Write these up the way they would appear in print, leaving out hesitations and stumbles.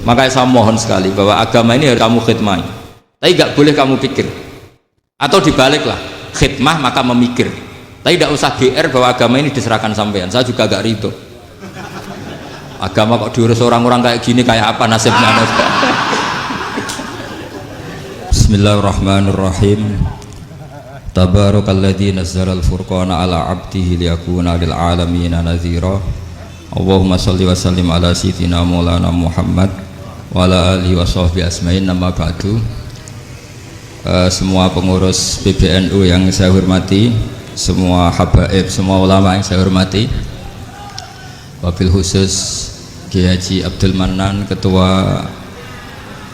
Makanya saya mohon sekali bahwa agama ini harus kamu khidmah, tapi nggak boleh kamu pikir, atau dibaliklah, khidmah maka memikir, tapi tidak usah GR bahwa agama ini diserahkan sampean. Saya juga gak ridho agama kok diurus orang-orang kayak gini, kayak apa nasibnya. Bismillahirrahmanirrahim. Tabarakalladzi nazzalal furqana ala 'abdihi liyakuna lil 'alamin nadhira. Allahumma shalli wa sallim ala sayyidina maulana Muhammad wa ala alihi wa sahbihi asma'in. Nama ba'du. Semua pengurus PBNU yang saya hormati, semua habaib, semua ulama yang saya hormati, wabil khusus Kiai Haji Abdul Manan, Ketua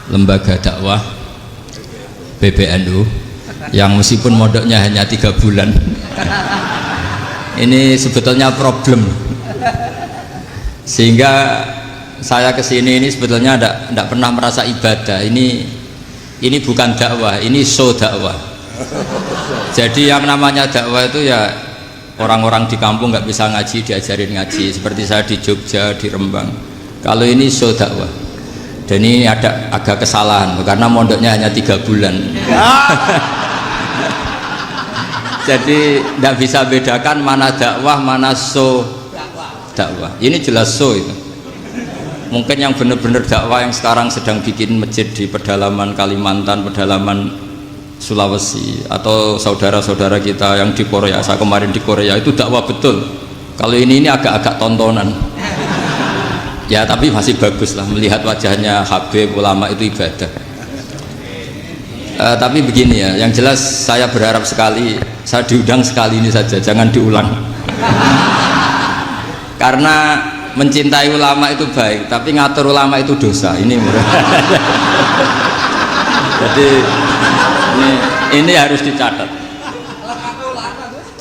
Lembaga Dakwah PBNU, yang meskipun mondoknya hanya 3 bulan ini sebetulnya problem, sehingga saya kesini ini sebetulnya tidak pernah merasa ibadah. Ini bukan dakwah, ini show dakwah. Jadi yang namanya dakwah itu ya orang-orang di kampung nggak bisa ngaji diajarin ngaji, seperti saya di Jogja, di Rembang. Kalau ini show dakwah, dan ini ada agak kesalahan karena mondoknya hanya 3 bulan. Jadi tidak bisa bedakan mana dakwah, mana show dakwah. Ini jelas show itu. Mungkin yang benar-benar dakwah yang sekarang sedang bikin masjid di pedalaman Kalimantan, pedalaman Sulawesi, atau saudara-saudara kita yang di Korea, saya kemarin di Korea, itu dakwah betul. Kalau ini agak-agak tontonan ya, tapi masih bagus lah, melihat wajahnya habib ulama itu ibadah. Tapi begini ya, yang jelas saya berharap sekali, saya diundang sekali ini saja, jangan diulang. Karena mencintai ulama itu baik, tapi ngatur ulama itu dosa. Ini jadi ini harus dicatat.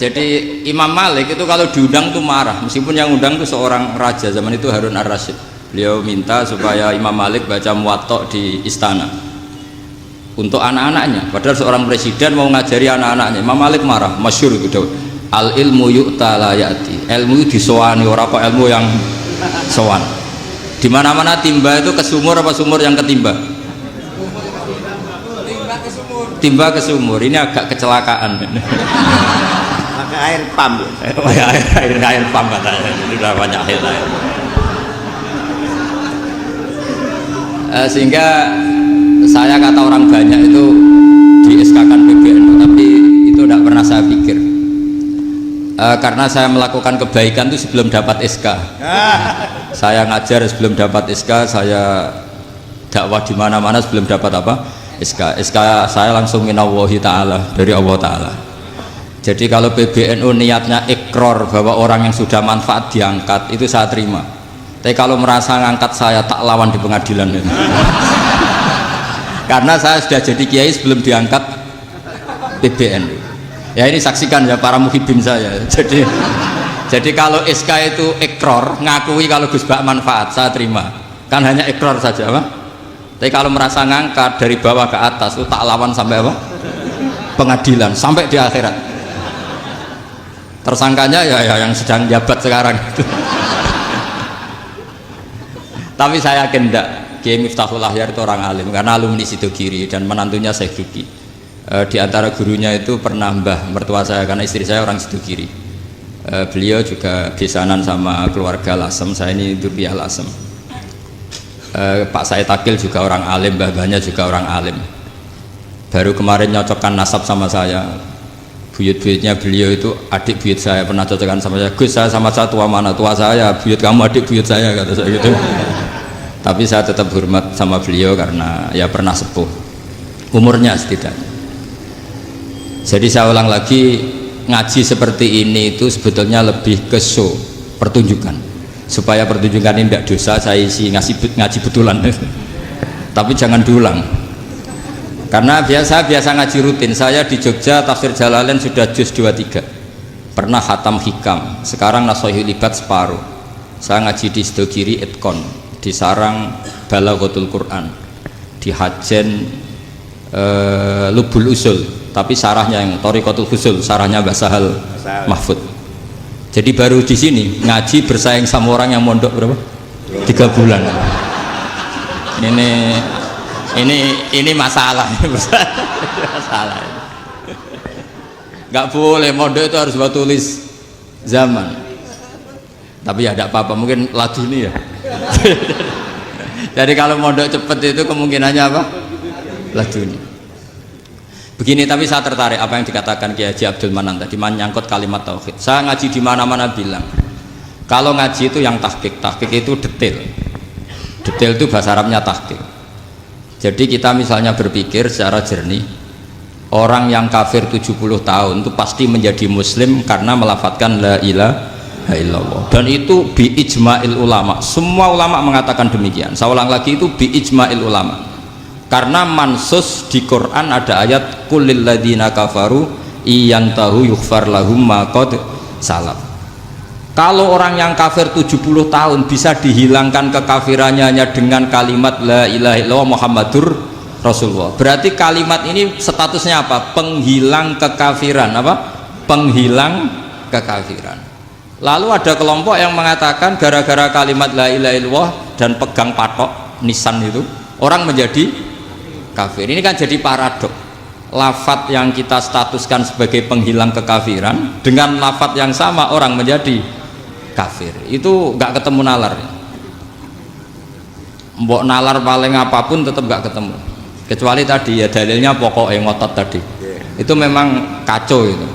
Jadi Imam Malik itu kalau diundang tuh marah, meskipun yang undang itu seorang raja zaman itu, Harun ar-Rasyid. Beliau minta supaya Imam Malik baca Muwatta di istana untuk anak-anaknya, padahal seorang presiden mau ngajari anak-anaknya. Imam Malik marah, masyhur itu, al ilmu yu'ta la ya'ti, ilmu disowani, orang apa ilmu yang sowan. Di mana-mana timba itu ke sumur apa sumur yang ketimba? Timba ke sumur. Ini agak kecelakaan. Pakai air pam. Air pam katanya. Sudah banyak air. Sehingga saya kata orang banyak itu di SK-kan PBNU, tapi itu tidak pernah saya pikir. Karena saya melakukan kebaikan itu sebelum dapat SK. Saya ngajar sebelum dapat SK, saya dakwah di mana-mana sebelum dapat apa? SK. SK saya langsung minallahi ta'ala, dari Allah Ta'ala. Jadi kalau PBNU niatnya ikrar bahwa orang yang sudah manfaat diangkat, itu saya terima. Tapi kalau merasa ngangkat saya, tak lawan di pengadilan. Karena saya sudah jadi kiai sebelum diangkat PBNU. Ya ini saksikan ya para muhibin saya. Jadi kalau SK itu ikrar, ngakui kalau Gus Bak manfaat, saya terima. Kan hanya ikrar saja, apa? Tapi kalau merasa ngangkat dari bawah ke atas, itu tak lawan sampai apa? Pengadilan, sampai di akhirat. Tersangkanya ya yang sedang jabat sekarang. Tapi saya yakin enggak, Kiai Miftahul Ahyar itu orang alim, karena alumni Sidogiri dan menantunya Syekh Duki. Di antara gurunya itu pernah mbah mertua saya, karena istri saya orang Sidogiri. Beliau juga besanan sama keluarga Lasem, saya ini Durbiah Lasem. Pak Said Akil juga orang alim, mbah-mbahnya juga orang alim. Baru kemarin nyocokkan nasab sama saya. Buyut-buyutnya beliau itu adik buyut saya, pernah cocokkan sama saya. Gus, saya sama saya tua mana? Tua saya, buyut kamu adik buyut saya, kata saya gitu. Tapi saya tetap hormat sama beliau karena ya pernah sepuh umurnya setidaknya. Jadi saya ulang lagi, ngaji seperti ini itu sebetulnya lebih ke show, pertunjukan, supaya pertunjukan ini tidak dosa. Saya isi ngaji betulan. Tapi jangan diulang, karena biasa ngaji rutin. Saya di Jogja tafsir Jalalain sudah juz 23, pernah khatam hikam, sekarang Nashahul Ibad separuh. Saya ngaji di Sidogiri Itkon, di Sarang Balaghatul Quran, di Hajen Lubul Usul, tapi sarahnya yang Thariqatul Husul, sarahnya Mbah Sahal Mahfud. Jadi baru di sini ngaji bersaing sama orang yang mondok berapa? 3 bulan. ini ini masalah. Masalah. Nggak boleh mondok itu harus buat tulis zaman. Tapi ya tidak apa-apa, mungkin laduni ya. Jadi kalau mondok cepet itu kemungkinannya apa? Laduni. Begini, tapi saya tertarik apa yang dikatakan Kiai Haji Abdul Manan tadi menyangkut kalimat tauhid. Saya ngaji di mana-mana bilang, kalau ngaji itu yang tahqiq itu detail. Detail itu bahasa Arabnya tahqiq. Jadi kita misalnya berpikir secara jernih, orang yang kafir 70 tahun itu pasti menjadi muslim karena melafadzkan la ilaha illallah. Dan itu bi ijma'il ulama. Semua ulama mengatakan demikian. Saya ulang lagi, itu bi ijma'il ulama. Karena mansus di Quran ada ayat kulil ladina kafaru iyantahu yughfar lahum ma qad salaf. Kalau orang yang kafir 70 tahun bisa dihilangkan kekafirannya hanya dengan kalimat la ilaha illallah Muhammadur Rasulullah, berarti kalimat ini statusnya apa? Penghilang kekafiran. Apa? Penghilang kekafiran. Lalu ada kelompok yang mengatakan gara-gara kalimat la ilaha illallah dan pegang patok nisan itu orang menjadi kafir. Ini kan jadi paradok. Lafat yang kita statuskan sebagai penghilang kekafiran dengan lafat yang sama orang menjadi kafir. Itu nggak ketemu nalar. Mbok nalar paling apapun tetap nggak ketemu. Kecuali tadi ya dalilnya pokok yang ngotot tadi. Itu memang kacau itu.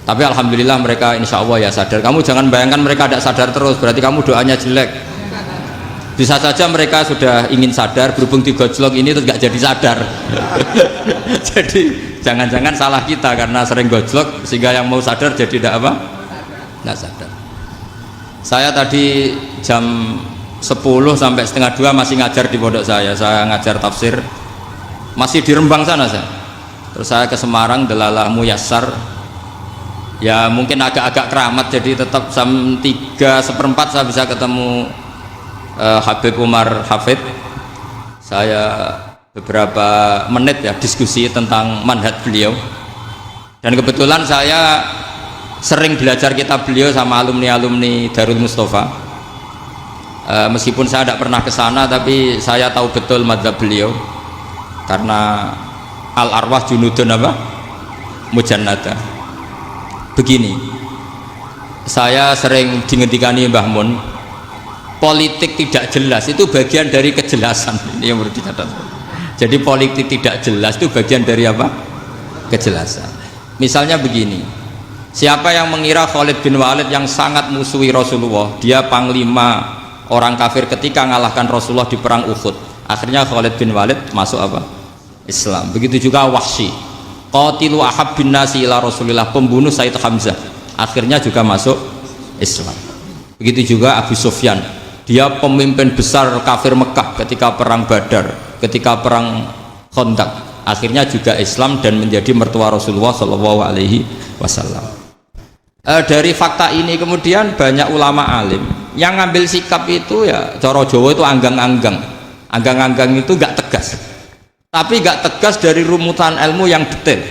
Tapi alhamdulillah mereka insya Allah ya sadar. Kamu jangan bayangkan mereka tidak sadar terus, berarti kamu doanya jelek. Bisa saja mereka sudah ingin sadar, berhubung digojlok ini terus gak jadi sadar. Jadi jangan-jangan salah kita karena sering gojlok sehingga yang mau sadar jadi tidak apa? Nggak sadar. Saya tadi jam 10 sampai setengah 2 masih ngajar di pondok saya ngajar tafsir masih di Rembang sana saya. Terus saya ke Semarang Delalah Muyassar, ya mungkin agak-agak keramat, jadi tetap jam 3:04 saya bisa ketemu Habib Umar Hafid. Saya beberapa menit ya diskusi tentang manhaj beliau, dan kebetulan saya sering belajar kitab beliau sama alumni-alumni Darul Mustafa. Meskipun saya tidak pernah ke sana, tapi saya tahu betul mazhab beliau karena al arwah junudun apa? Mujannada. Begini, saya sering dingendikani Mbah Mun, politik tidak jelas itu bagian dari kejelasan. Ini yang perlu dicatat. Jadi politik tidak jelas itu bagian dari apa? Kejelasan. Misalnya begini, siapa yang mengira Khalid bin Walid yang sangat musuhi Rasulullah, dia panglima orang kafir ketika ngalahkan Rasulullah di perang Uhud, akhirnya Khalid bin Walid masuk apa? Islam. Begitu juga Wahsy, qatilu ahabbin nasi ila Rasulillah, pembunuh Sayyid Hamzah, akhirnya juga masuk Islam. Begitu juga Abu Sufyan, dia pemimpin besar kafir Mekah ketika perang Badar, ketika perang Khandaq, akhirnya juga Islam dan menjadi mertua Rasulullah Shallallahu Alaihi Wasallam. Dari fakta ini kemudian banyak ulama alim yang ngambil sikap itu ya coro Jawa itu anggang-anggang. Anggang-anggang itu gak tegas, tapi gak tegas dari rumusan ilmu yang detail.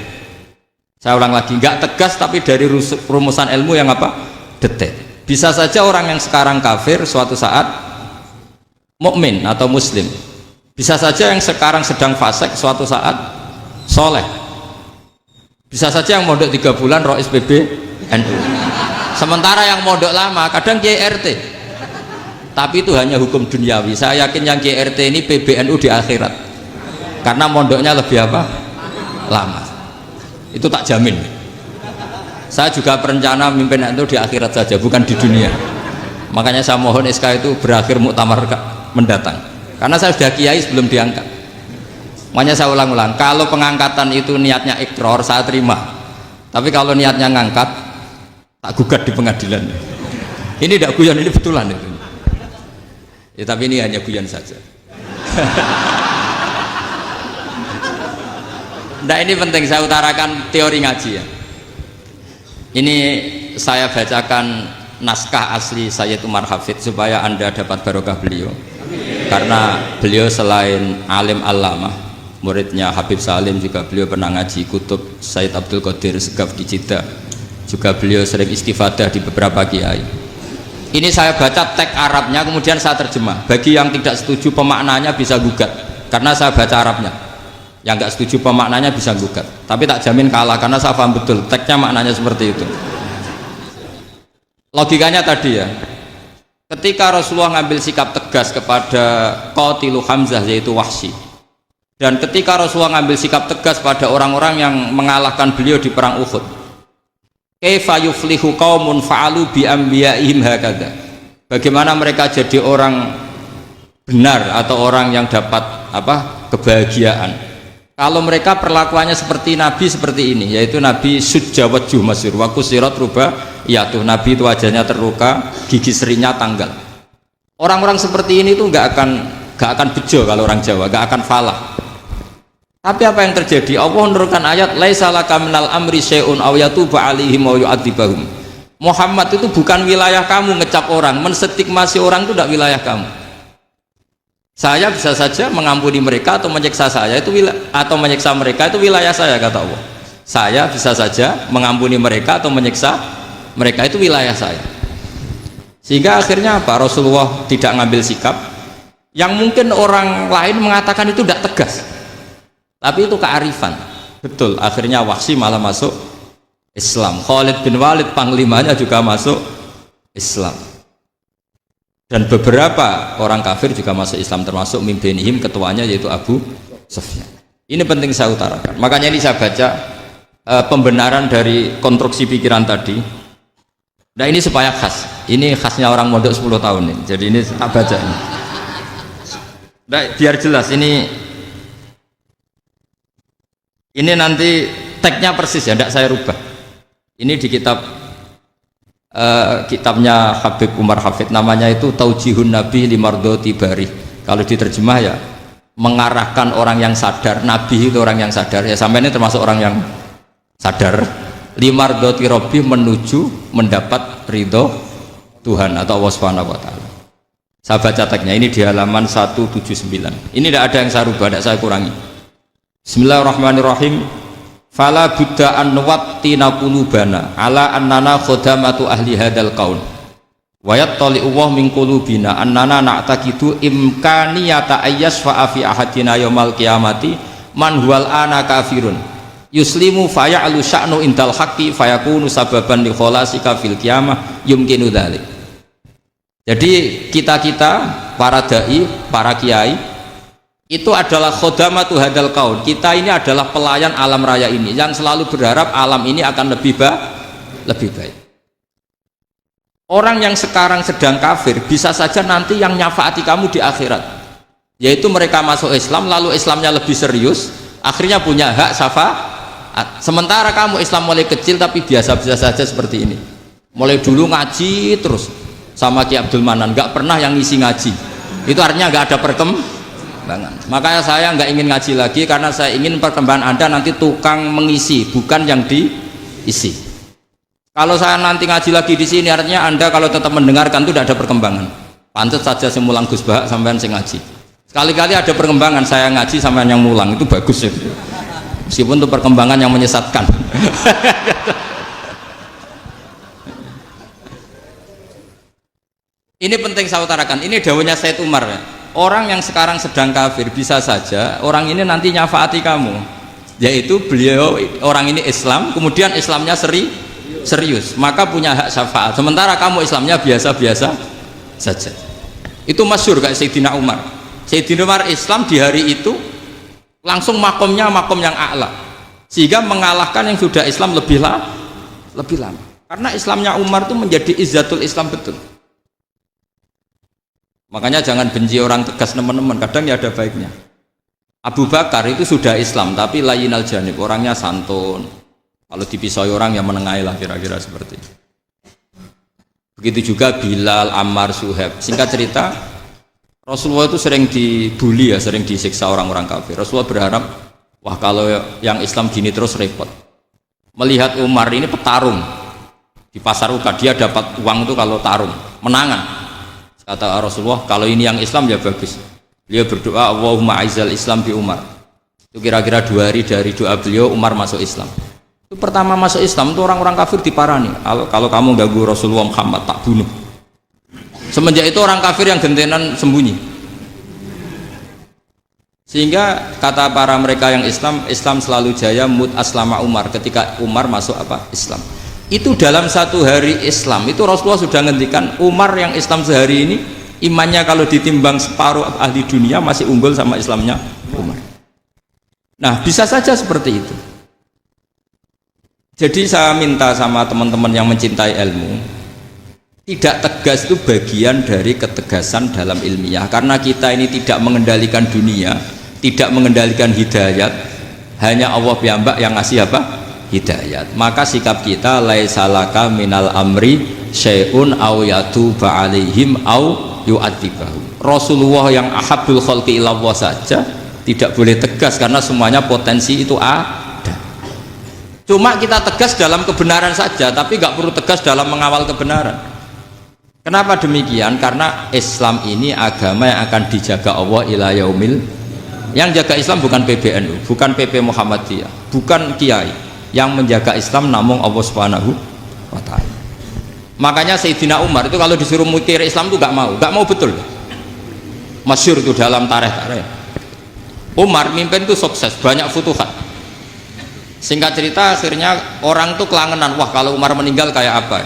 Saya ulang lagi, gak tegas tapi dari rumusan ilmu yang apa? Detail. Bisa saja orang yang sekarang kafir suatu saat mukmin atau muslim. Bisa saja yang sekarang sedang fasik suatu saat soleh. Bisa saja yang mondok 3 bulan rois PBNU. Sementara yang mondok lama kadang Kiai RT. Tapi itu hanya hukum duniawi. Saya yakin yang Kiai RT ini PBNU di akhirat. Karena mondoknya lebih apa? Lama. Itu tak jamin. Saya juga berencana mimpin itu di akhirat saja, bukan di dunia. Makanya saya mohon SK itu berakhir muktamar mendatang, karena saya sudah kiai sebelum diangkat. Makanya saya ulang-ulang, kalau pengangkatan itu niatnya ikrar, saya terima. Tapi kalau niatnya ngangkat, tak gugat di pengadilan. Ini tidak guyon, ini betulan itu. Ya, tapi ini hanya guyon saja. Nah, ini penting saya utarakan teori ngaji ya. Ini saya bacakan naskah asli Sayyid Umar Hafid supaya Anda dapat barokah beliau. Karena beliau selain alim allamah, muridnya Habib Salim, juga beliau pernah ngaji kutub Sayyid Abdul Qadir Segaf di Jeddah. Juga beliau sering istifadah di beberapa kiai. Ini saya baca teks Arabnya, kemudian saya terjemah. Bagi yang tidak setuju pemaknanya bisa gugat, karena saya baca Arabnya. Yang nggak setuju pemaknanya bisa gugat. Tapi tak jamin kalah, karena saya paham betul teksnya maknanya seperti itu. Logikanya tadi ya, ketika Rasulullah ngambil sikap tegas kepada Qatilu Hamzah yaitu Wahsy, dan ketika Rasulullah ngambil sikap tegas pada orang-orang yang mengalahkan beliau di perang Uhud, kaifa yuflihu qaumun fa'alu bi anbiya'ihim hakadha, bagaimana mereka jadi orang benar atau orang yang dapat kebahagiaan kalau mereka perlakuannya seperti Nabi seperti ini, yaitu Nabi sujjawajjuh masyhur wa kusirat ruba, yaitu Nabi itu wajahnya terluka, gigi serinya tanggal. Orang-orang seperti ini tuh nggak akan bejo kalau orang Jawa, nggak akan falah. Tapi apa yang terjadi? Allah menurunkan ayat laisa laka minal amri syai'un aw yatuba 'alaihim aw yu'adzibahum. Muhammad itu bukan wilayah kamu ngecap orang, menstigmasi orang itu tidak wilayah kamu. Saya bisa saja mengampuni mereka atau menyiksa saya itu atau menyiksa mereka itu wilayah saya, kata Allah. Saya bisa saja mengampuni mereka atau menyiksa mereka itu wilayah saya. Sehingga akhirnya apa? Rasulullah tidak ngambil sikap yang mungkin orang lain mengatakan itu tidak tegas. Tapi itu kearifan. Betul, akhirnya Wahsy malah masuk Islam. Khalid bin Walid panglimanya juga masuk Islam. Dan beberapa orang kafir juga masuk Islam, termasuk mimpinihim, ketuanya yaitu Abu Sufyan. Ini penting saya utarakan. Makanya ini saya baca pembenaran dari konstruksi pikiran tadi. Nah ini supaya khas. Ini khasnya orang mondok 10 tahun ini. Jadi ini tak baca ini. Nah, biar jelas ini nanti teksnya persis ya, tidak saya rubah. Ini di kitabnya Habib Umar Hafid, namanya itu Taujihun Nabi Limardoti Bari. Kalau diterjemah ya mengarahkan orang yang sadar. Nabi itu orang yang sadar ya, sampai ini termasuk orang yang sadar. Limardoti Robbi, menuju mendapat ridho Tuhan atau Allah Subhanahu wa Ta'ala. Saya baca teksnya ini di halaman 179. Ini tidak ada yang saya rubah, tidak saya kurangi. Bismillahirrahmanirrahim. Fala budda an nuwattina qulubana ala annana khadamatu ahli hadzal qaul wa yattali Allah min qulubina annana na'taqidu imkaniyata ayyasfa fi ahadina yaumal qiyamati man huwal ana kafirun yuslimu faya'lu sya'nu indal haqqi fayakunu sababan li khalasika fil qiyamah yumkinu dzalik. Jadi kita para dai, para kiai itu adalah khodamatu hadal kaun. Kita ini adalah pelayan alam raya ini yang selalu berharap alam ini akan lebih baik. Orang yang sekarang sedang kafir bisa saja nanti yang nyafaati kamu di akhirat, yaitu mereka masuk Islam lalu Islamnya lebih serius, akhirnya punya hak syafaat. Sementara kamu Islam mulai kecil tapi biasa-biasa saja seperti ini, mulai dulu ngaji terus sama Ki Abdul Manan, nggak pernah yang ngisi ngaji, itu artinya nggak ada perkembangan. Makanya saya nggak ingin ngaji lagi, karena saya ingin perkembangan Anda nanti tukang mengisi, bukan yang diisi. Kalau saya nanti ngaji lagi di sini, artinya Anda kalau tetap mendengarkan itu tidak ada perkembangan. Pantes saja saya mulang Gus Bahak sampean sing ngaji. Sekali-kali ada perkembangan, saya ngaji sampean yang mulang, itu bagus ya. Meskipun itu perkembangan yang menyesatkan. Ini penting saya utarakan. Ini dawuhnya Said Umar ya. Orang yang sekarang sedang kafir bisa saja orang ini nanti nyafaati kamu, yaitu beliau orang ini Islam, kemudian Islamnya serius, maka punya hak syafaat, sementara kamu Islamnya biasa-biasa saja. Itu masyhur kayak Sayyidina Umar. Sayyidina Umar Islam di hari itu langsung makomnya makom yang a'la, sehingga mengalahkan yang sudah Islam lebih lama, karena Islamnya Umar itu menjadi izzatul Islam betul. Makanya jangan benci orang tegas teman-teman, kadang ya ada baiknya. Abu Bakar itu sudah Islam tapi layinal janib, orangnya santun, kalau dipisoi orang yang menengahi lah, kira-kira seperti itu. Begitu juga Bilal, Ammar, Suhaib. Singkat cerita, Rasulullah itu sering dibully ya, sering disiksa orang-orang kafir. Rasulullah berharap, wah kalau yang Islam gini terus repot. Melihat Umar ini petarung di pasar Uka, dia dapat uang itu kalau tarung, menangan. Kata Rasulullah, kalau ini yang Islam ya bagus. Beliau berdoa, Allahumma aizal Islam bi Umar. Itu kira-kira 2 hari dari doa beliau, Umar masuk Islam. Itu pertama masuk Islam itu orang-orang kafir diparani. Kalau kamu ganggu Rasulullah Muhammad tak bunuh. Semenjak itu orang kafir yang gentenan sembunyi. Sehingga kata para mereka yang Islam selalu jaya mut aslama Umar, ketika Umar masuk apa? Islam. Itu dalam satu hari Islam itu Rasulullah sudah ngendikan Umar yang Islam sehari ini imannya kalau ditimbang separuh ahli dunia masih unggul sama Islamnya Umar. Nah, bisa saja seperti itu. Jadi saya minta sama teman-teman yang mencintai ilmu, tidak tegas itu bagian dari ketegasan dalam ilmiah, karena kita ini tidak mengendalikan dunia, tidak mengendalikan hidayat, hanya Allah piyambak yang ngasih apa? Hidayat. Maka sikap kita laisalaka minal amri syai'un aw yatuba alaihim aw yu'adzibahum. Rasulullah yang ahabbul khalqi ilallah saja tidak boleh tegas karena semuanya potensi itu ada. Cuma kita tegas dalam kebenaran saja, tapi nggak perlu tegas dalam mengawal kebenaran. Kenapa demikian? Karena Islam ini agama yang akan dijaga Allah ila yaumil. Yang jaga Islam bukan PBNU, bukan PP Muhammadiyah, bukan kiai. Yang menjaga Islam namun Allah Subhanahu wa ta'ala. Makanya Sayyidina Umar itu kalau disuruh mikir Islam itu nggak mau betul. Masyhur itu dalam tarikh. Umar mimpin itu sukses, banyak futuhat. Singkat cerita akhirnya orang tuh kelangenan, wah kalau Umar meninggal kayak apa.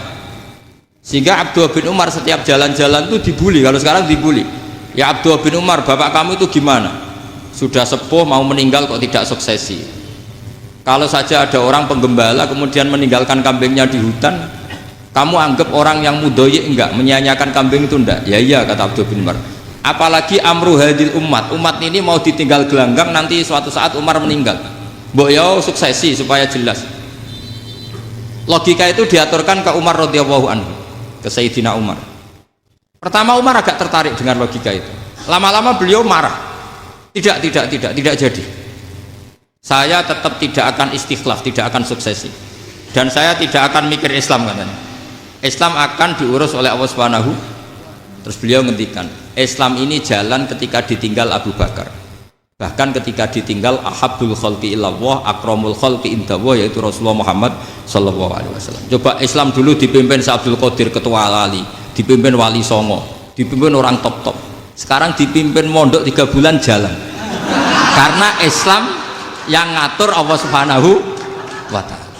Sehingga Abdullah bin Umar setiap jalan-jalan tuh dibully, kalau sekarang dibully. Ya Abdullah bin Umar, bapak kamu itu gimana? Sudah sepuh mau meninggal kok tidak suksesi. Kalau saja ada orang penggembala kemudian meninggalkan kambingnya di hutan, kamu anggap orang yang mudoyi enggak, menyanyiakan kambing itu enggak? Ya iya, kata Abdullah bin Umar. Apalagi amru hadil umat ini mau ditinggal gelanggang, nanti suatu saat Umar meninggal. Mbok yo suksesi supaya jelas. Logika itu diaturkan ke Umar radhiyallahu anhu, ke Sayyidina Umar. Pertama Umar agak tertarik dengan logika itu. Lama-lama beliau marah. Tidak jadi. Saya tetap tidak akan istikhlaf, tidak akan suksesi. Dan saya tidak akan mikir Islam, katanya. Islam akan diurus oleh Allah Subhanahu. Terus beliau ngendikan, Islam ini jalan ketika ditinggal Abu Bakar. Bahkan ketika ditinggal ahabbul khalqi ilallah, akramul khalqi indallah, yaitu Rasulullah Muhammad sallallahu alaihi wasallam. Coba Islam dulu dipimpin Abdul Qadir ketua wali, dipimpin Wali Songo, dipimpin orang top. Sekarang dipimpin mondok 3 bulan jalan. Karena Islam yang ngatur Allah Subhanahu wa ta'ala.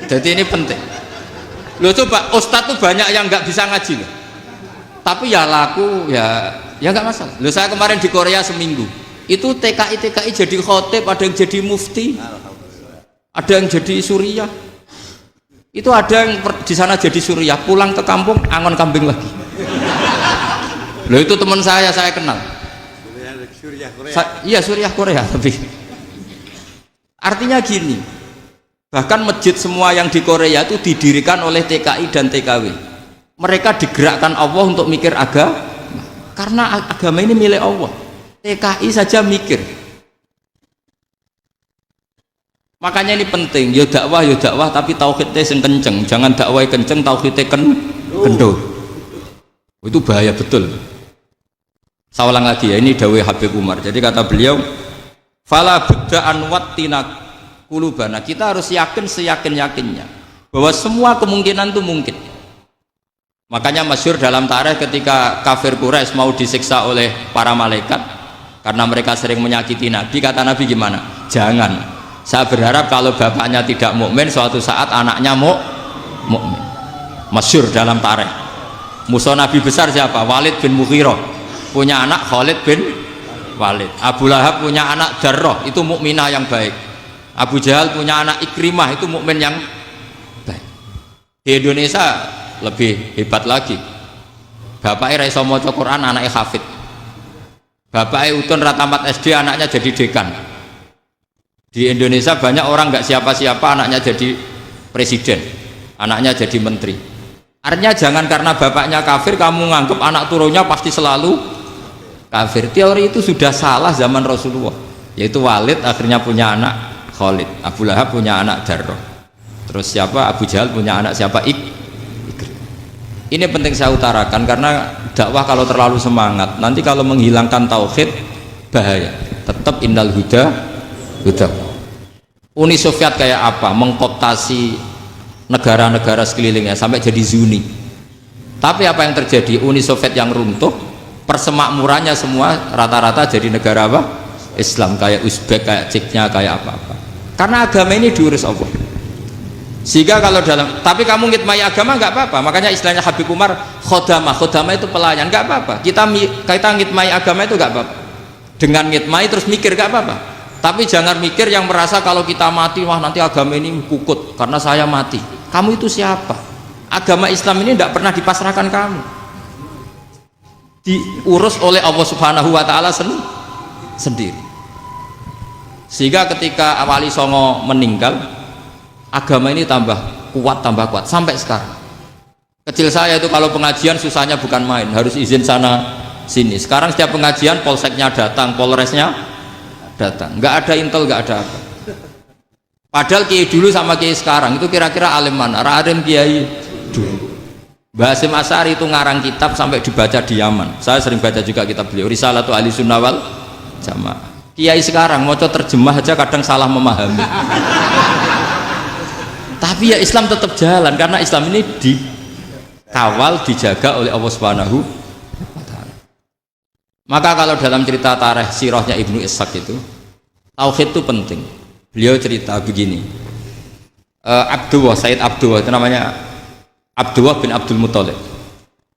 Jadi ini penting. Loh coba ustadz tuh banyak yang nggak bisa ngaji loh. Tapi ya laku ya nggak masalah. Loh saya kemarin di Korea seminggu. Itu TKI jadi khotib, ada yang jadi mufti. Ada yang jadi suriah. Itu ada yang di sana jadi suriah, pulang ke kampung angon kambing lagi. Loh itu teman saya kenal. Suriah Korea. Iya Suriah Korea tapi. Artinya gini, bahkan masjid semua yang di Korea itu didirikan oleh TKI dan TKW. Mereka digerakkan Allah untuk mikir agama, karena agama ini milik Allah. TKI saja mikir. Makanya ini penting, ya dakwah tapi tauhidnya sing kenceng, jangan dakwah kenceng tauhidnya kendor. Itu bahaya betul. Saya ulang lagi ya, ini dawuh Habib Umar. Jadi kata beliau, fala budda an wattina qulubana, kita harus yakin seyakin-yakinnya bahwa semua kemungkinan itu mungkin. Makanya masyhur dalam tarikh ketika kafir Quraisy mau disiksa oleh para malaikat karena mereka sering menyakiti Nabi, kata Nabi gimana? Jangan. Saya berharap kalau bapaknya tidak mukmin, suatu saat anaknya mukmin. Masyhur dalam tarikh. Musuh Nabi besar siapa? Walid bin Mughirah. Punya anak Khalid bin Walid. Abu Lahab punya anak Darrah, itu mukminah yang baik. Abu Jahal punya anak Ikrimah, itu mukmin yang baik. Di Indonesia lebih hebat lagi. Bapaknya raiso maca Quran, anaknya hafid. Bapaknya utun ratamat SD, anaknya jadi dekan. Di Indonesia banyak orang nggak siapa-siapa, anaknya jadi presiden, anaknya jadi menteri. Artinya jangan karena bapaknya kafir kamu nganggap anak turunnya pasti selalu kafir. Teori itu sudah salah zaman Rasulullah. Yaitu Walid akhirnya punya anak Khalid, Abu Lahab punya anak Darrah. Terus siapa? Abu Jahal punya anak siapa? Ini penting saya utarakan karena dakwah kalau terlalu semangat, nanti kalau menghilangkan tauhid bahaya. Tetap innal huda. Uni Soviet kayak apa? Mengkooptasi negara-negara sekelilingnya sampai jadi Zuni. Tapi apa yang terjadi? Uni Soviet yang runtuh, persemakmurannya semua rata-rata jadi negara apa? Islam, kayak Uzbek, kayak Ceknya, kayak apa-apa. Karena agama ini diurus Allah. Sehingga kalau dalam, tapi kamu ngitmai agama nggak apa-apa. Makanya istilahnya Habib Umar, khodamah itu pelayan, nggak apa-apa. Kita ngitmai agama itu nggak apa-apa. Dengan ngitmai terus mikir nggak apa-apa. Tapi jangan mikir yang merasa kalau kita mati, wah nanti agama ini kukut karena saya mati. Kamu itu siapa? Agama Islam ini tidak pernah dipasrahkan kamu. Diurus oleh Allah Subhanahu wa Ta'ala sendiri. Sehingga ketika Wali Songo meninggal, agama ini tambah kuat sampai sekarang. Kecil saya itu kalau pengajian susahnya bukan main, harus izin sana sini. Sekarang setiap pengajian polseknya datang, polresnya datang, nggak ada intel, nggak ada apa. Padahal kiai dulu sama kiai sekarang itu kira-kira alim mana? Alim kiai dulu. Mbah Hasyim Asy'ari itu ngarang kitab sampai dibaca di Yaman. Saya sering baca juga kitab beliau, Risalatu Ahli Sunnah wal Jamaah. Kiai sekarang mau terjemah aja kadang salah memahami. Tapi ya Islam tetap jalan karena Islam ini dikawal, dijaga oleh Allah Subhanahu wa Ta'ala. Maka kalau dalam cerita tarikh sirahnya Ibnu Ishaq itu, tauhid itu penting. Beliau cerita begini, Sayyid Abdullah itu namanya Abdullah bin Abdul Muthalib.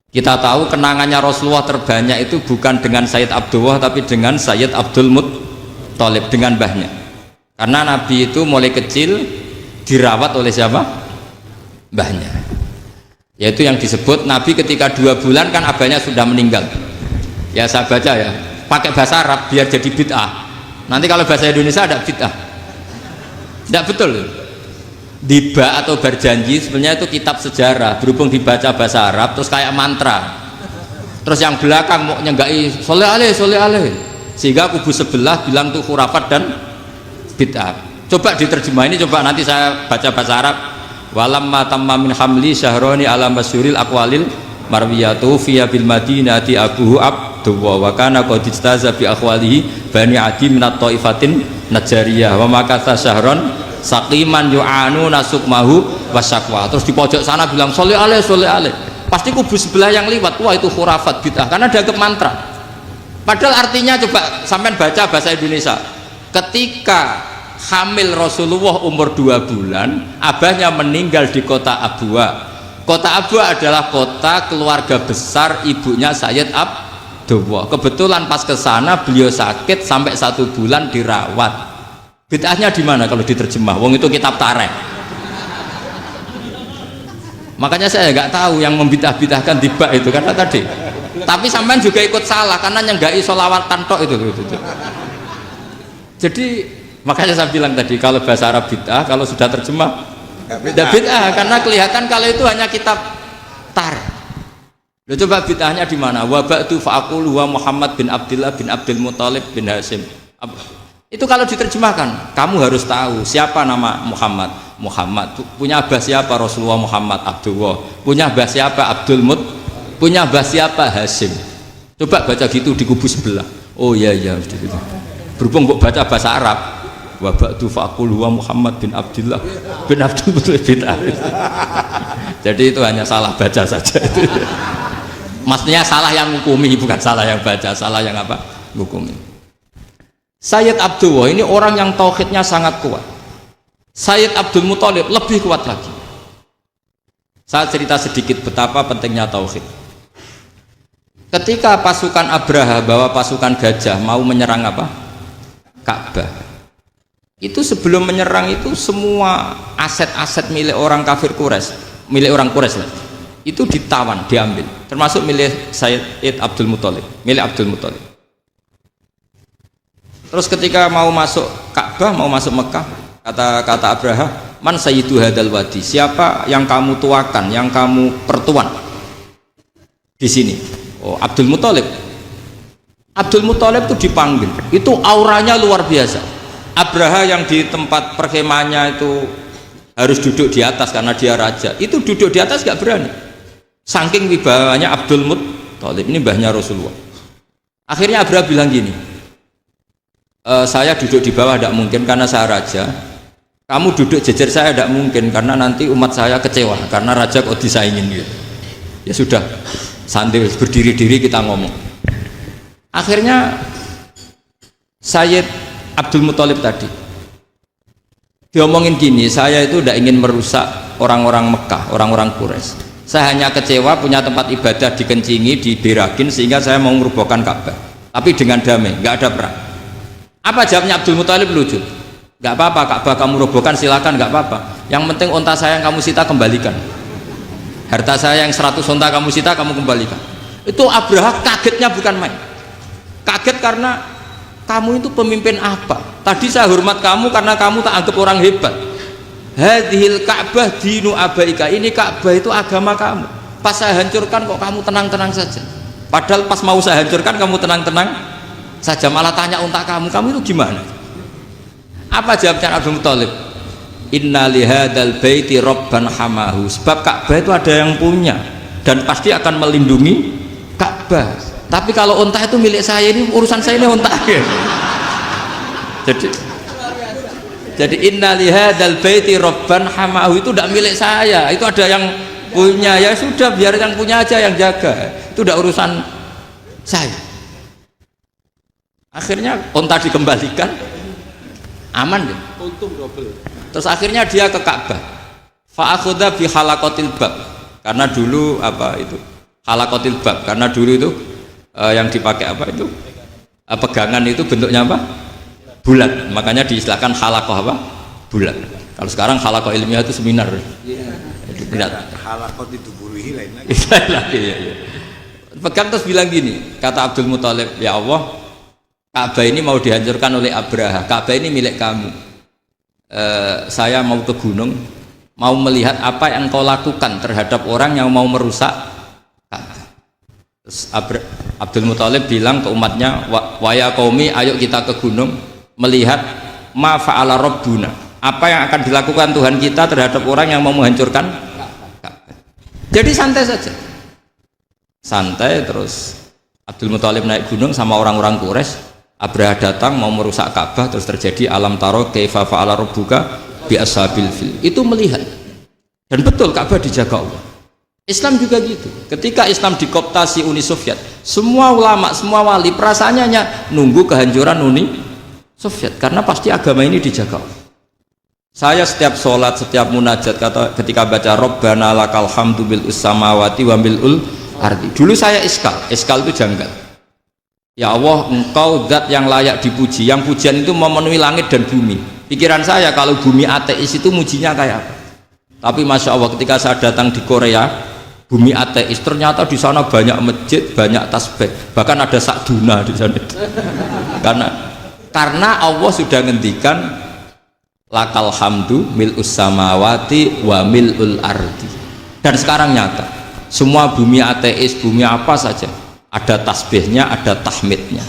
Kita tahu kenangannya Rasulullah terbanyak itu bukan dengan Sayyid Abdullah tapi dengan Sayyid Abdul Muthalib, dengan mbahnya. Karena Nabi itu mulai kecil dirawat oleh siapa? Mbahnya. Yaitu yang disebut Nabi ketika 2 bulan kan abahnya sudah meninggal. Ya saya baca ya, pakai bahasa Arab biar jadi bid'ah. Nanti kalau bahasa Indonesia ada bid'ah. Tidak betul. Diba atau berjanji sebenarnya itu kitab sejarah, berhubung dibaca bahasa Arab terus kayak mantra. Terus yang belakang mau nyenggai soleh aleh, sehingga kubu sebelah bilang tuh khurafat dan bid'ah. Coba diterjemah ini, coba nanti saya baca bahasa Arab. Walamma tamma min hamli syahroni ala masyuril aqwalil marwiyatu fiya bil madinati abuhu Abdullah wa kana qad istaza bi akhwalihi bani adi minat taifatin najariyah wa makatha syahron saqiman yu'anu nasukmahu wasyakwa. Terus di pojok sana bilang soleh aleh, pasti kubu sebelah yang liwat, wah itu khurafat bid'ah karena dianggap mantra. Padahal artinya coba sampean baca bahasa Indonesia, ketika hamil Rasulullah umur 2 bulan, abahnya meninggal di kota Abwa. Kota Abwa adalah kota keluarga besar ibunya Sayyid Abdullah. Kebetulan pas ke sana beliau sakit sampai 1 bulan dirawat. Bid'ahnya di mana kalau diterjemah? Wong itu kitab tarikh. Makanya saya nggak tahu yang membidah-bidahkan tiba itu karena tadi. Tapi sampean juga ikut salah karena nyenggai sholawat tantok itu. Jadi makanya saya bilang tadi kalau bahasa Arab bid'ah, kalau sudah terjemah tidak bid'ah karena kelihatan kalau itu hanya kitab tarikh. Loh, coba bid'ahnya di mana? Wa ba'du fa'aqulu wa Muhammad bin Abdullah bin Abdul Muthalib bin Hasyim. Itu kalau diterjemahkan, kamu harus tahu siapa nama Muhammad. Muhammad punya abah siapa? Rasulullah Muhammad Abdullah. Punya abah siapa? Abdul Mut. Punya abah siapa? Hasyim. Coba baca gitu di kubu sebelah. Oh iya gitu. Berhubung kok baca bahasa Arab. Wa ba'du faqul wa Muhammad bin Abdullah bin Abdul Muthalib bin Jadi itu hanya salah baca saja itu. Maksudnya salah yang hukumi, bukan salah yang baca, salah yang apa? Hukumi. Sayyid Abdullah ini orang yang tauhidnya sangat kuat. Sayyid Abdul Muthalib lebih kuat lagi. Saya cerita sedikit betapa pentingnya tauhid. Ketika pasukan Abraha bawa pasukan gajah mau menyerang apa? Ka'bah. Itu sebelum menyerang itu semua aset-aset milik orang kafir Quraisy, milik orang Quraisy lah, itu ditawan, diambil, termasuk milik Sayyid Abdul Muthalib, milik Abdul Muthalib. Terus ketika mau masuk Ka'bah, mau masuk Mekah, kata Abraha, man sayyidu hadal wadi, siapa yang kamu tuakan, yang kamu pertuan di sini? Oh, Abdul Muthalib. Abdul Muthalib itu dipanggil, itu auranya luar biasa. Abraha yang di tempat perkemahannya itu harus duduk di atas karena dia raja, itu duduk di atas gak berani, saking wibawanya Abdul Muthalib. Ini mbahnya Rasulullah. Akhirnya Abraha bilang gini, saya duduk di bawah tidak mungkin karena saya raja, kamu duduk jejer saya tidak mungkin karena nanti umat saya kecewa karena raja kok disaingin gitu. Ya sudah, santai berdiri-diri kita ngomong. Akhirnya Sayyid Abdul Muthalib tadi diomongin gini, saya itu tidak ingin merusak orang-orang Mekah, orang-orang Quraisy. Saya hanya kecewa punya tempat ibadah dikencingi, diberakin, sehingga saya mau merubuhkan Ka'bah. Tapi dengan damai, nggak ada perang. Apa jawabnya Abdul Muthalib? Lucu. Nggak apa-apa, Ka'bah kamu robohkan silakan, nggak apa-apa. Yang penting unta saya yang kamu sita kembalikan. Harta saya yang 100 unta kamu sita kamu kembalikan. Itu Abraha kagetnya bukan main. Kaget karena kamu itu pemimpin apa? Tadi saya hormat kamu karena kamu tak anggap orang hebat. Hadhil Ka'bah dinu abaika, ini Ka'bah itu agama kamu. Pas saya hancurkan kok kamu tenang-tenang saja. Padahal pas mau saya hancurkan kamu tenang-tenang saja, malah tanya unta kamu itu gimana? Apa jawabnya Abdul Muthalib? Inna lihadal baiti robban hamahu, sebab Ka'bah itu ada yang punya dan pasti akan melindungi Ka'bah. Tapi kalau unta itu milik saya, ini urusan saya, ini unta. Jadi inna lihadal baiti robban hamahu itu tidak milik saya, itu ada yang punya. Ya sudah, biar yang punya aja yang jaga, itu tidak urusan saya. Akhirnya unta dikembalikan, aman deh. Untung double. Terus akhirnya dia ke Ka'bah. Fa'akhudha bi halaqatil bab. Karena dulu apa itu? Halaqatil bab. Karena dulu itu yang dipakai apa itu? Pegangan itu bentuknya apa? Bulat. Makanya diistilahkan halaqah apa? Bulat. Kalau sekarang halaqah ilmiah itu seminar. Iya. Halaqah itu buruhi lain lagi. Iya. Pegang terus bilang gini, kata Abdul Muthalib, ya Allah, Ka'bah ini mau dihancurkan oleh Abraha. Ka'bah ini milik kamu. Saya mau ke gunung, mau melihat apa yang kau lakukan terhadap orang yang mau merusak Ka'bah. Terus Abdul Muthalib bilang ke umatnya, wa ya qaumi, ayo kita ke gunung melihat ma fa'ala rabbuna, apa yang akan dilakukan Tuhan kita terhadap orang yang mau menghancurkan Ka'bah. Jadi santai saja, santai. Terus Abdul Muthalib naik gunung sama orang-orang Quraisy. Abraha datang mau merusak Ka'bah, terus terjadi alam taro kaifa fa'ala rabbuka bi ashabil fil. Itu melihat. Dan betul Ka'bah dijaga Allah. Islam juga gitu. Ketika Islam dikooptasi Uni Soviet, semua ulama, semua wali perasaannya hanya nunggu kehancuran Uni Soviet, karena pasti agama ini dijaga Allah. Saya setiap sholat, setiap munajat, ketika baca Rabbana lakal hamdu bil samawati wa mil'ul ardi. Dulu saya iskal itu janggal. Ya Allah, engkau zat yang layak dipuji, yang pujian itu memenuhi langit dan bumi. Pikiran saya kalau bumi ateis itu mujinya kayak apa? Tapi Masya Allah, ketika saya datang di Korea, bumi ateis, ternyata di sana banyak masjid, banyak tasbih, bahkan ada sakduna di sana. Karena Allah sudah ngendikan lakal hamdu mil'us samawati wa mil'ul ardi. Dan sekarang nyata, semua bumi ateis, bumi apa saja, ada tasbihnya, ada tahmidnya.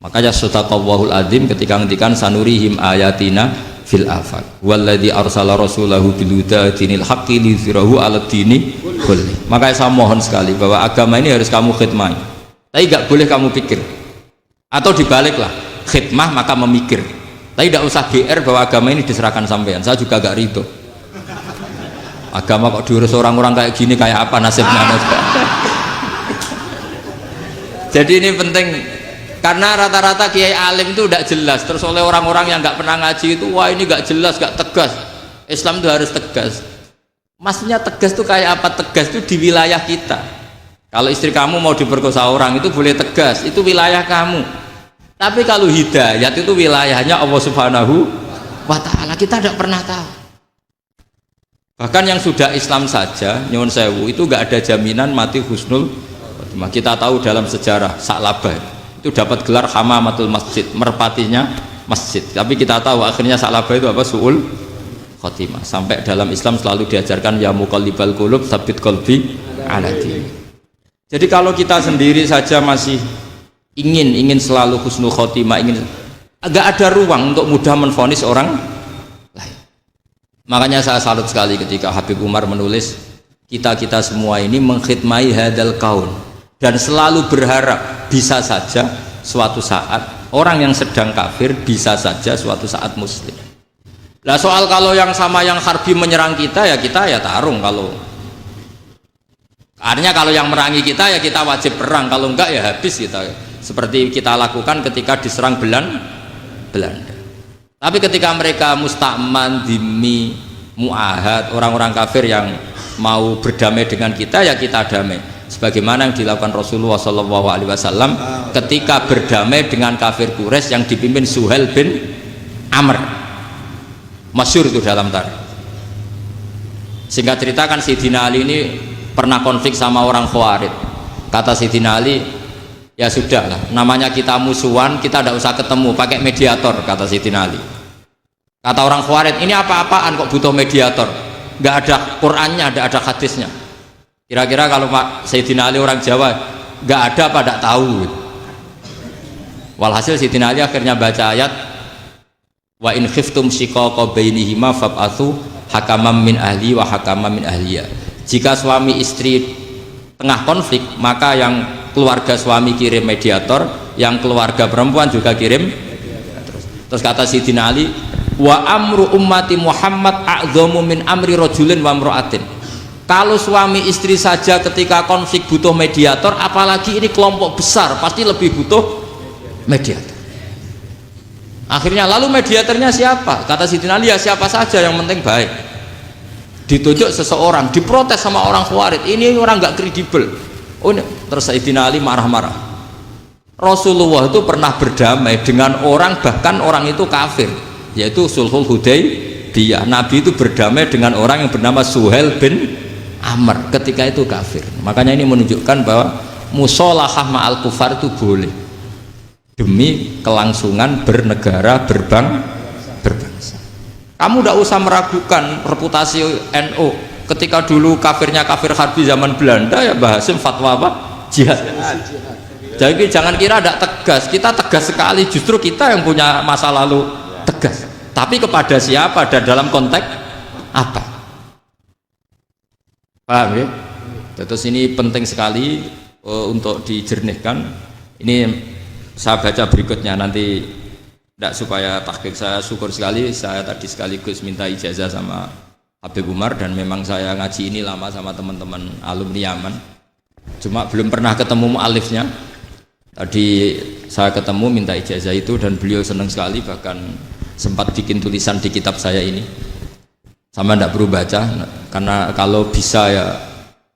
Makanya sadaqallahul adzim ketika ngendikan sanurihim ayatina fil afaq walladzi arsala rasulahu bil huda dinil haqqi liyuzhirahu 'alad dini kulli. Makanya saya mohon sekali bahwa agama ini harus kamu khidmah. Tapi enggak boleh kamu pikir. Atau dibaliklah, khidmah maka memikir. Tapi tidak usah GR bahwa agama ini diserahkan sampean. Saya juga agak ridho. Agama kok diurus orang-orang kayak gini, kayak apa nasibnya? Jadi ini penting, karena rata-rata kiai alim itu tidak jelas, terus oleh orang-orang yang nggak pernah ngaji itu, wah ini nggak jelas, nggak tegas. Islam itu harus tegas. Maksudnya tegas itu kayak apa? Tegas itu di wilayah kita. Kalau istri kamu mau diperkosa orang itu boleh tegas, itu wilayah kamu. Tapi kalau hidayat itu wilayahnya Allah Subhanahu wa Ta'ala, kita tidak pernah tahu. Bahkan yang sudah Islam saja, nyuwun sewu, itu nggak ada jaminan mati husnul. Kita tahu dalam sejarah Sa'labah itu dapat gelar hamamatul masjid, merpatinya masjid. Tapi kita tahu akhirnya Sa'labah itu apa? Su'ul khotimah. Sampai dalam Islam selalu diajarkan ya muqallibal qulub tsabbit qalbi ala din. Jadi kalau kita sendiri saja masih ingin selalu husnul khotimah, agak ada ruang untuk mudah menvonis orang lain. Makanya saya salut sekali ketika Habib Umar menulis kita semua ini mengkhidmati hadal kaun, dan selalu berharap bisa saja suatu saat orang yang sedang kafir bisa saja suatu saat muslim. Nah soal kalau yang sama yang harbi menyerang kita ya tarung. Artinya kalau yang merangi kita ya kita wajib perang, kalau enggak ya habis kita. Seperti kita lakukan ketika diserang Belanda. Tapi ketika mereka musta'man, dhimmi, mu'ahad, orang-orang kafir yang mau berdamai dengan kita ya kita damai. Sebagaimana yang dilakukan Rasulullah SAW ketika berdamai dengan kafir Quraisy yang dipimpin Suhail bin Amr. Masyhur itu dalam tarikh. Singkat cerita kan Sayyidina Ali ini pernah konflik sama orang Khawarij. Kata Sayyidina Ali, ya sudahlah, namanya kita musuhan, kita tidak usah ketemu, pakai mediator, kata Sayyidina Ali. Kata orang Khawarij, ini apa-apaan kok butuh mediator, nggak ada Qur'annya, nggak ada hadisnya. Kira-kira kalau Pak Sayyidina Ali orang Jawa, nggak ada apa tidak tahu. Walhasil Sayyidina Ali akhirnya baca ayat, wa in khiftum shiqaqa bainihima fab'atsu hakaman min ahli wa hakaman min ahliya. Jika suami istri tengah konflik, maka yang keluarga suami kirim mediator, yang keluarga perempuan juga kirim. Terus kata Sayyidina Ali, wa amru ummati Muhammad a'dhamu min amri rajulin wa imra'atin. Kalau suami istri saja ketika konflik butuh mediator, apalagi ini kelompok besar pasti lebih butuh mediator. Akhirnya lalu mediatornya siapa? Kata Sayyidina Ali, ya siapa saja yang penting baik. Ditunjuk seseorang, diprotes sama orang Khawarij, ini orang nggak kredibel. Oh, terus Sayyidina Ali marah-marah. Rasulullah itu pernah berdamai dengan orang, bahkan orang itu kafir, yaitu Sulhul Hudaybiyah. Nabi itu berdamai dengan orang yang bernama Suhail bin Amr, ketika itu kafir. Makanya ini menunjukkan bahwa musolahah ma'al kufar itu boleh demi kelangsungan bernegara, berbangsa. Kamu tidak usah meragukan reputasi NU. Ketika dulu kafirnya kafir harbi zaman Belanda, ya Mbah Hasim fatwa apa? Jihad. Jadi jangan kira tidak tegas, kita tegas sekali, justru kita yang punya masa lalu tegas. Tapi kepada siapa dan dalam konteks apa? Paham ya? Terus ini penting sekali untuk dijernihkan. Ini saya baca berikutnya nanti, tidak supaya tahqiq. Saya syukur sekali, saya tadi sekaligus minta ijazah sama Habib Umar, dan memang saya ngaji ini lama sama teman-teman alumni Yaman, cuma belum pernah ketemu mu'alifnya. Tadi saya ketemu minta ijazah itu dan beliau senang sekali, bahkan sempat bikin tulisan di kitab saya ini. Sama tidak perlu baca, karena kalau bisa ya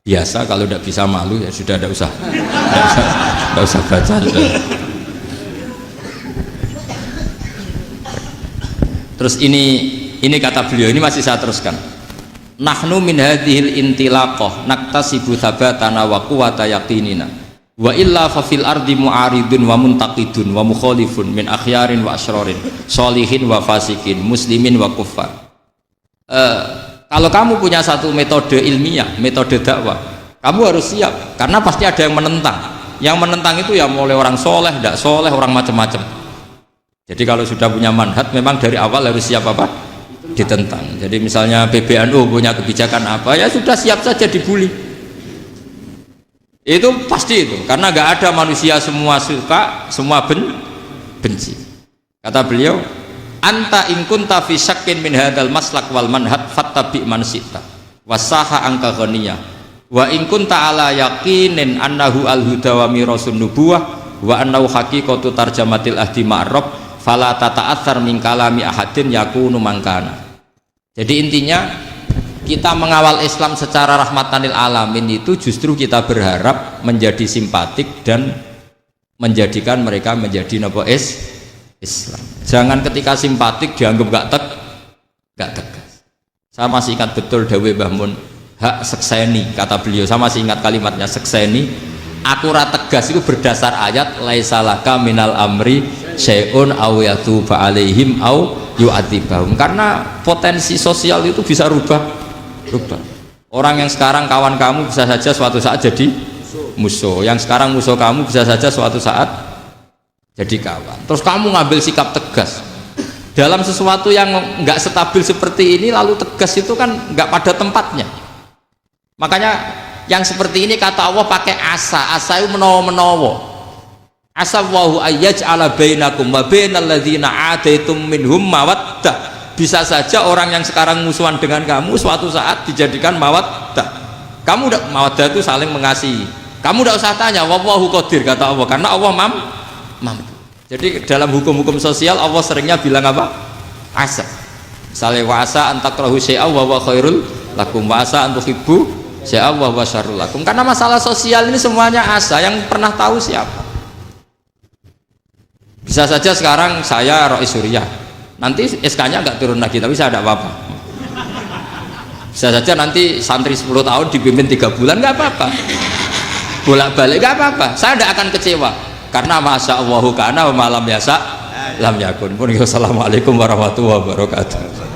biasa, kalau tidak bisa malu ya sudah, tidak usah baca. Terus ini kata beliau, ini masih saya teruskan. Nahnu min hadhil intilaqah naktasibu thabatana wa quwwata yaqinina wa illa fa fil ardi mu'aridun wa muntaqidun wa mukhalifun min akhyarin wa asyrarin sholihin wa fasikin muslimin wa kuffar. Kalau kamu punya satu metode ilmiah, metode dakwah, kamu harus siap, karena pasti ada yang menentang. Yang menentang itu ya mulai orang soleh, tidak soleh, orang macam-macam. Jadi kalau sudah punya manhaj, memang dari awal harus siap apa? Ditentang. Jadi misalnya PBNU punya kebijakan apa, ya sudah siap saja dibully. Itu pasti itu, karena nggak ada manusia semua suka, semua benci. Kata beliau, anta in kunta fi syakkin min hadzal maslak wal manhaj fattabi man syi'ta wasaha angka ghaniyah wa in kunta ala yaqinin annahu al huda wa mirasun nubuwah wa annahu haqiqatu tarjamatil ahdi ma'rab fala tata'atsar min kalami ahadin yakunu mangkana. Jadi intinya kita mengawal Islam secara rahmatanil alamin itu justru kita berharap menjadi simpatik dan menjadikan mereka menjadi Islam. Jangan ketika simpatik dianggap gak tegas. Saya masih ingat betul dawuh Mbah Mun, hak sekseni, kata beliau. Saya masih ingat kalimatnya, sekseni. Akurat tegas itu berdasar ayat laisalaka minal amri syai'un aw yatuba alaihim aw yu'adzibahum. Karena potensi sosial itu bisa rubah. Orang yang sekarang kawan kamu bisa saja suatu saat jadi musuh. Yang sekarang musuh kamu bisa saja suatu saat jadi kawan. Terus kamu ngambil sikap tegas dalam sesuatu yang nggak stabil seperti ini, lalu tegas itu kan nggak pada tempatnya. Makanya yang seperti ini kata Allah pakai asa itu menawa. Asa wahu ayyaj'ala bainakum wa bainal ladzina ataitum minhum mawaddah. Bisa saja orang yang sekarang musuhan dengan kamu suatu saat dijadikan mawaddah, Kamu udah mawaddah itu saling mengasihi. Kamu tidak usah tanya, wallahu qadir kata Allah, karena Allah mampu. Jadi dalam hukum-hukum sosial Allah seringnya bilang apa? Asa. Misalnya wa asa an takrahu syai'an wa huwa khairul lakum, wa asa an tuhibbu syai'an wa huwa syarrul lakum. Karena masalah sosial ini semuanya asa, yang pernah tahu siapa? Bisa saja sekarang saya Rois Surya, nanti SK-nya nggak turun lagi, tapi saya tidak apa-apa. Bisa saja nanti santri 10 tahun dipimpin 3 bulan nggak apa-apa, bolak-balik nggak apa-apa, saya tidak akan kecewa karena masya Allahu kana wa malam biasa lam yakun. Assalamualaikum warahmatullahi wabarakatuh.